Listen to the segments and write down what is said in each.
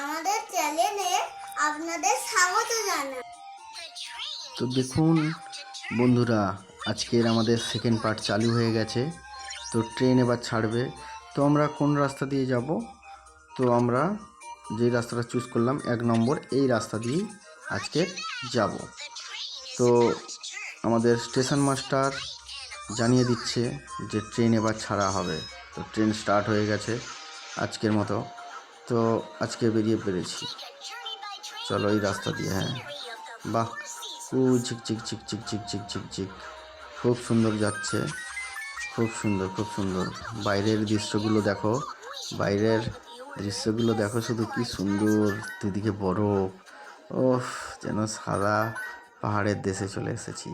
আমাদের চ্যানেলে আপনাদের স্বাগত জানাই। তো দেখুন বন্ধুরা, আজকের আমাদের সেকেন্ড পার্ট চালু হয়ে গেছে। তো ট্রেন এবার ছাড়বে। তো আমরা কোন রাস্তা দিয়ে যাব? তো আমরা যে রাস্তাটা চুজ করলাম 1 নম্বর, এই রাস্তা দিয়েই আজকে যাব। তো আমাদের স্টেশন মাস্টার জানিয়ে দিচ্ছে যে ট্রেন এবার ছাড়া হবে। তো ট্রেন স্টার্ট হয়ে গেছে আজকের মতো। তো আজকে বেরিয়ে পেরেছি। চলো এই রাস্তা দিয়ে। হ্যাঁ, বাহ, ঝিকঝিক ঝিকঝিক ঝিকঝিক ঝিকঝিক, খুব সুন্দর যাচ্ছে, খুব সুন্দর খুব সুন্দর। বাইরের দৃশ্যগুলো দেখো, বাইরের দৃশ্যগুলো দেখো, শুধু কি সুন্দর, দুদিকে বরফ। ওফ, যেন সাদা পাহাড়ের দেশে চলে এসেছি।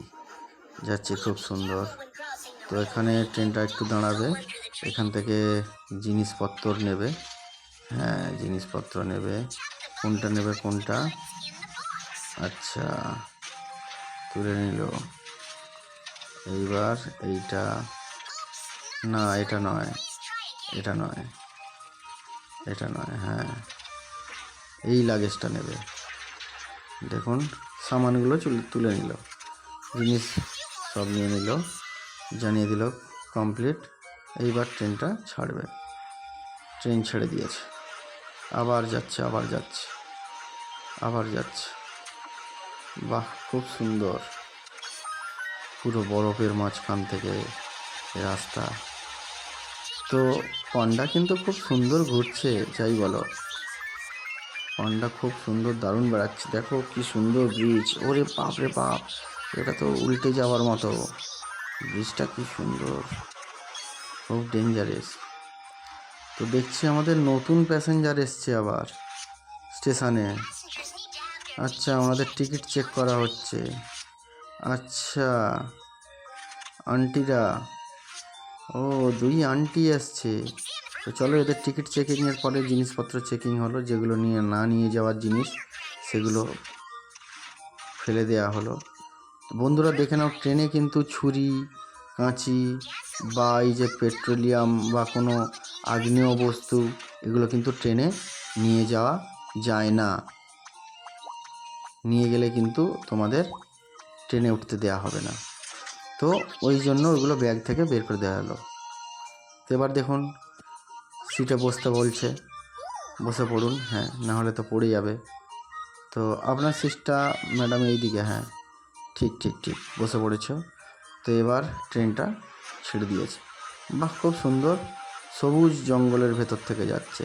যাচ্ছে খুব সুন্দর। তো এখানে ট্রেনটা একটু দাঁড়াবে, এখান থেকে জিনিসপত্র নেবে। হ্যাঁ, জিনিসপত্র নেবে। কোনটা নেবে, কোনটা? আচ্ছা, তুলে নিল। এইবার এইটা না, এটা নয়, এটা নয়, এটা নয়। হ্যাঁ, এই লাগেজটা নেবে। দেখুন, সামানগুলো তুলে নিল, জিনিস সব নিয়ে নিল, জানিয়ে দিল কমপ্লিট। এইবার ট্রেনটা ছাড়বে। ট্রেন ছেড়ে দিয়েছে, আবার যাচ্ছে, আবার যাচ্ছে, আবার যাচ্ছে। বাহ, খুব সুন্দর, পুরো বরফের মাঝখান থেকে রাস্তা। তো পান্ডা কিন্তু খুব সুন্দর ঘুরছে, যাই বলো। পান্ডা খুব সুন্দর, দারুণ বেড়াচ্ছে। দেখো কি সুন্দর ব্রিজ, ওরে বাপ রে বাপ, এটা তো উল্টে যাওয়ার মতো। ব্রিজটা কি সুন্দর, খুব ডেঞ্জারাস। তো দেখছি আমাদের নতুন প্যাসেঞ্জার এসছে আবার স্টেশনে। আচ্ছা, আমাদের টিকিট চেক করা হচ্ছে। আচ্ছা, আন্টিরা, ও 2 আন্টি আসছে। তো চলো, এদের টিকিট চেকিংয়ের পরে জিনিসপত্র চেকিং হলো, যেগুলো নিয়ে যাওয়ার জিনিস সেগুলো ফেলে দেওয়া হলো। বন্ধুরা দেখে নাও, ট্রেনে কিন্তু ছুরি, কাঁচি বা এই যে পেট্রোলিয়াম বা কোনো আগ্নেয় বস্তু, এগুলো কিন্তু ট্রেনে নিয়ে যাওয়া যায় না। নিয়ে গেলে কিন্তু তোমাদের ট্রেনে উঠতে দেওয়া হবে না। তো ওই জন্য ওইগুলো ব্যাগ থেকে বের করে দেওয়া হলো। তো এবার দেখুন, সিটে বসতে বলছে, বসে পড়ুন। হ্যাঁ, না হলে তো পড়ে যাবে। তো আপনার সিটটা ম্যাডাম এই দিকে। হ্যাঁ, ঠিক ঠিক ঠিক, বসে পড়েছ। তো এবার ট্রেনটা ছেড়ে দিয়েছে। বাহ, খুব সুন্দর, সবুজ জঙ্গলের ভেতর থেকে যাচ্ছে।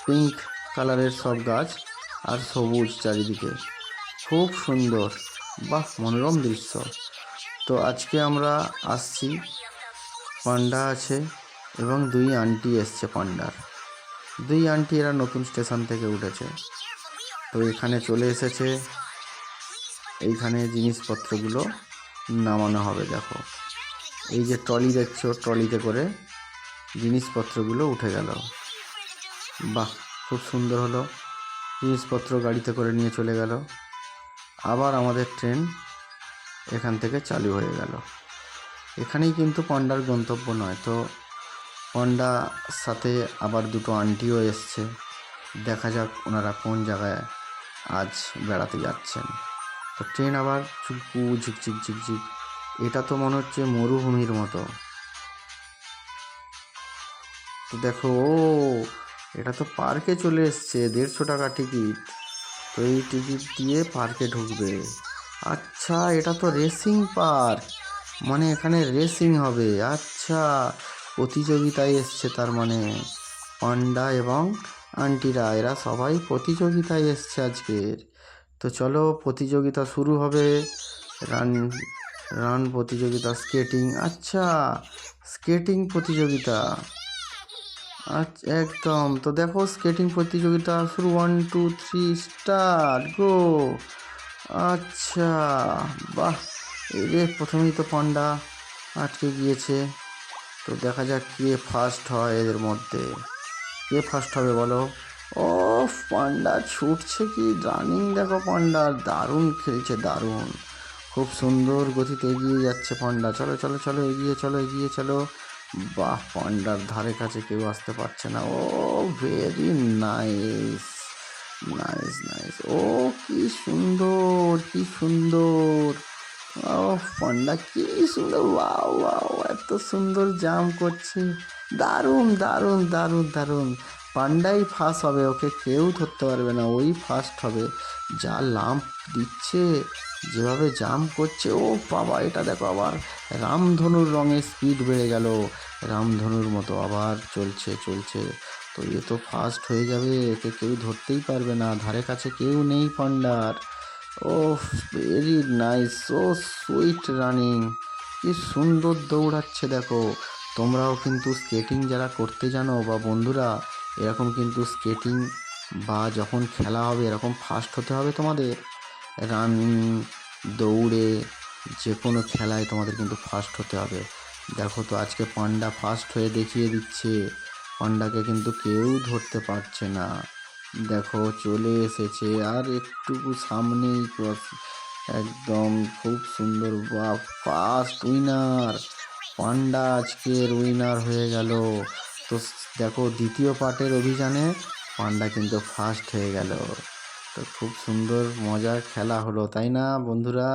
পিঙ্ক কালারের সব গাছ আর সবুজ চারিদিকে, খুব সুন্দর। বাহ, মনোরম দৃশ্য। তো আজকে আমরা আসছি, পান্ডা আছে এবং 2 আন্টি এসছে পান্ডার। 2 আন্টি, এরা নতুন স্টেশন থেকে উঠেছে। তো এখানে চলে এসেছে, এইখানে জিনিসপত্রগুলো নামানো হবে। দেখো, এই যে ট্রলি দেখছো, ট্রলিতে করে জিনিসপত্রগুলো উঠে গেল। বাহ, খুব সুন্দর হলো। জিনিসপত্র গাড়িতে করে নিয়ে চলে গেল। আবার আমাদের ট্রেন এখান থেকে চালু হয়ে গেল। এখানেই কিন্তু পান্ডার গন্তব্য নয়। তো পান্ডার সাথে আবার 2 আন্টিও এসছে। দেখা যাক ওনারা কোন জায়গায় আজ বেড়াতে যাচ্ছেন। তো ট্রেন আবার চুপু ঝিকঝিক ঝিকঝিক, এটা তো মনে হচ্ছে মরুভূমির মতো। তো দেখো, ও এটা তো পার্কে চলে এসছে, 150 টাকা টিকিট। তো এই টিকিট দিয়ে পার্কে ঢুকবে। আচ্ছা, এটা তো রেসিং পার্ক, মানে এখানে রেসিং হবে। আচ্ছা, প্রতিযোগিতায় এসছে তার মানে পান্ডা এবং আন্টিরা, এরা সবাই প্রতিযোগিতায় এসছে আজকের। তো চলো, প্রতিযোগিতা শুরু হবে। রান রান প্রতিযোগিতা, স্কেটিং। আচ্ছা, স্কেটিং প্রতিযোগিতা। আচ্ছা, একদম। তো দেখো, স্কেটিং প্রতিযোগিতা শুরু। 1 2 3 স্টার্ট, গো। আচ্ছা, বাহ, এরে প্রথমেই তো পান্ডা আটকে গিয়েছে। তো দেখা যাক কে ফার্স্ট হয় এদের মধ্যে। কে ফার্স্ট হবে বলো? ও, পান্ডা ছুটছে, কি রানিং দেখো পান্ডার, দারুণ খেলছে, দারুণ। খুব সুন্দর গতিতে এগিয়ে যাচ্ছে পান্ডা। চলো চলো চলো, এগিয়ে চলো, এগিয়ে চলো। বাহ, পান্ডার ধারে কাছে কেউ আসতে পারছে না। ও, ভেরি নাইস। Nice nice. ও কি সুন্দর, কি সুন্দর। ও পান্ডা কি সুন্দর, ওয়াও ওয়াও, এত সুন্দর জাম্প করছে। দারুণ দারুণ দারুণ দারুণ। পান্ডাই ফার্স্ট হবে, ওকে কেউ ধরতে পারবে না, ওই ফার্স্ট হবে। যা লাম্প দিচ্ছে, যেভাবে জাম্প করছে, ও বাবা, এটা দেখো আবার রামধনুর রঙের স্পিড বেড়ে গেল, রামধনুর মতো আবার চলছে চলছে। তো এ তো ফার্স্ট হয়ে যাবে, একে কেউ ধরতেই পারবে না, ধারে কাছে কেউ নেই পান্ডার। ও very nice, so sweet running. কি সুন্দর দৌড়াচ্ছে দেখো। তোমরাও কিন্তু স্কেটিং যারা করতে জানো বা বন্ধুরা, এরকম কিন্তু স্কেটিং বা যখন খেলা হবে এরকম ফার্স্ট হতে হবে তোমাদের। রানিং, দৌড়ে, যে কোনো খেলায় তোমাদের কিন্তু ফার্স্ট হতে হবে। দেখো তো আজকে পান্ডা ফার্স্ট হয়ে দেখিয়ে দিচ্ছে, পান্ডাকে কিন্তু কেউ ধরতে পারছে না। দেখো চলে এসেছে, আর একটুকু সামনেই ক্রস, একদম খুব সুন্দর। বা ফার্স্ট উইনার, পান্ডা আজকের উইনার হয়ে গেল। তো দেখো দ্বিতীয় পার্টের অভিযানে পান্ডা কিন্তু ফার্স্ট হয়ে গেল। তো খুব সুন্দর মজার খেলা হলো, তাই না বন্ধুরা?